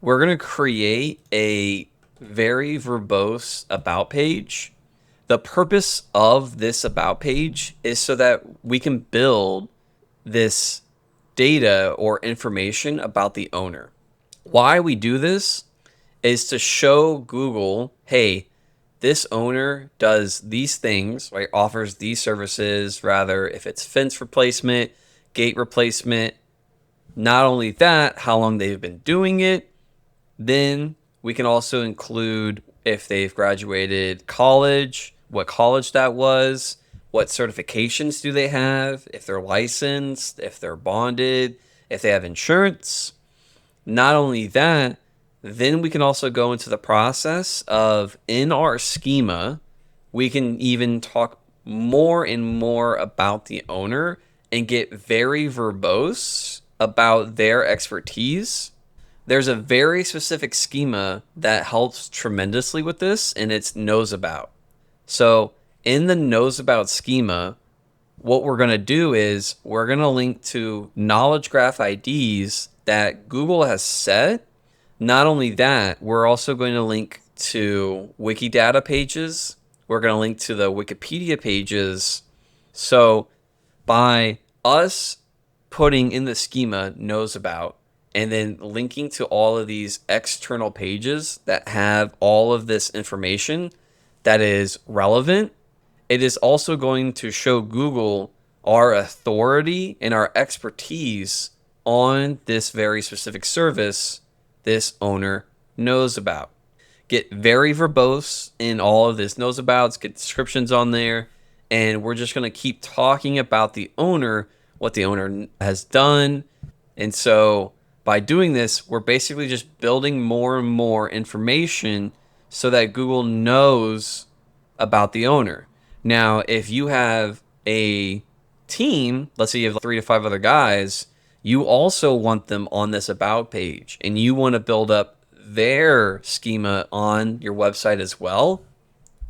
We're going to create a very verbose about page. The purpose of this about page is so that we can build this data or information about the owner. Why we do this is to show Google, hey, this owner does these things, right? Offers these services, rather if it's fence replacement, gate replacement. Not only that, how long they've been doing it. Then we can also include if they've graduated college, what college that was, what certifications do they have, if they're licensed, if they're bonded, if they have insurance. Not only that, then we can also go into the process of in our schema, we can even talk more and more about the owner and get very verbose about their expertise. There's a very specific schema that helps tremendously with this, and it's knows about. So in the knows about schema, what we're going to do is we're going to link to knowledge graph IDs that Google has set. Not only that, we're also going to link to Wikidata pages. We're going to link to the Wikipedia pages. So by us putting in the schema knows about and then linking to all of these external pages that have all of this information that is relevant, it is also going to show Google our authority and our expertise on this very specific service this owner knows about. Get very verbose in all of this knows abouts, get descriptions on there, and we're just going to keep talking about the owner, what the owner has done. And so by doing this, we're basically just building more and more information so that Google knows about the owner. Now, if you have a team, let's say you have 3 to 5 other guys, you also want them on this about page and you want to build up their schema on your website as well.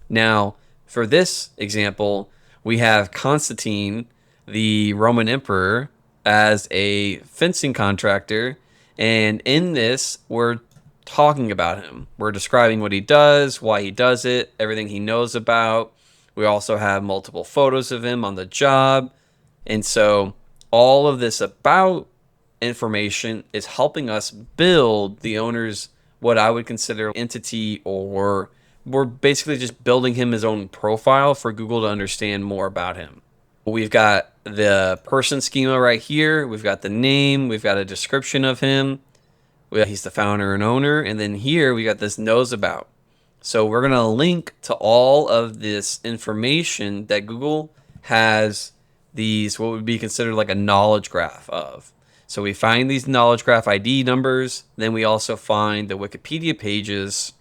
Now, for this example, we have Constantine, the Roman emperor, as a fencing contractor. And in this, we're talking about him. We're describing what he does, why he does it, everything he knows about. We also have multiple photos of him on the job. And so all of this about information is helping us build the owner's what I would consider entity, or we're basically just building him his own profile for Google to understand more about him. We've got the person schema right here. We've got the name. We've got a description of him. He's the founder and owner. And then here we got this knows about. So we're going to link to all of this information that Google has these, what would be considered like a knowledge graph of. So we find these knowledge graph ID numbers. Then we also find the Wikipedia pages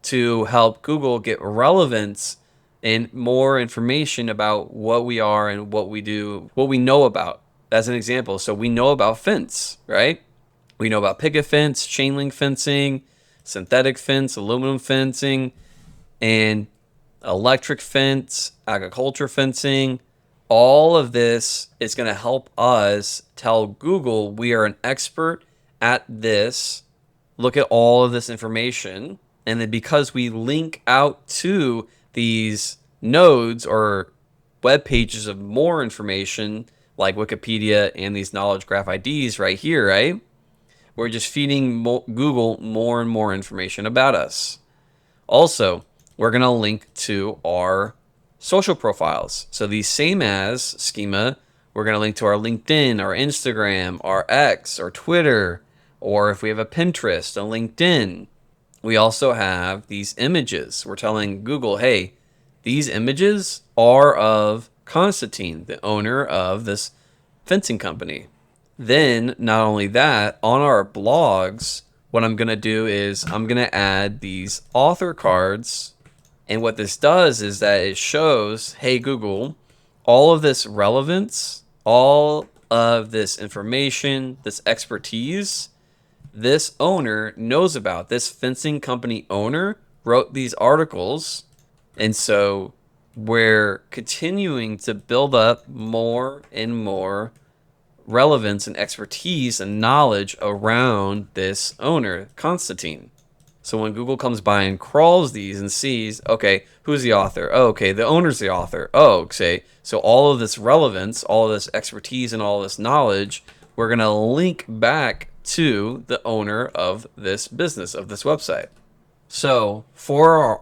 to help Google get relevance and more information about what we are and what we do, what we know about. As an example, so we know about fence, right? We know about picket fence, chain link fencing, synthetic fence, aluminum fencing, and electric fence, agriculture fencing. All of this is going to help us tell Google we are an expert at this. Look at all of this information. And then because we link out to these nodes or web pages of more information like Wikipedia and these knowledge graph IDs right here, right? We're just feeding Google more and more information about us. Also, we're going to link to our social profiles. So these same as schema, we're going to link to our LinkedIn, our Instagram, our X, or Twitter, or if we have a Pinterest, a LinkedIn. We also have these images. We're telling Google, hey, these images are of Constantine, the owner of this fencing company. Then, not only that, on our blogs, what I'm going to do is I'm going to add these author cards. And what this does is that it shows, hey, Google, all of this relevance, all of this information, this expertise, this owner knows about. This fencing company owner wrote these articles. And so we're continuing to build up more and more relevance and expertise and knowledge around this owner, Constantine. So when Google comes by and crawls these and sees, okay, who's the author? Oh, okay, the owner's the author. Oh, okay, so all of this relevance, all of this expertise, and all this knowledge, we're going to link back to the owner of this business, of this website. So for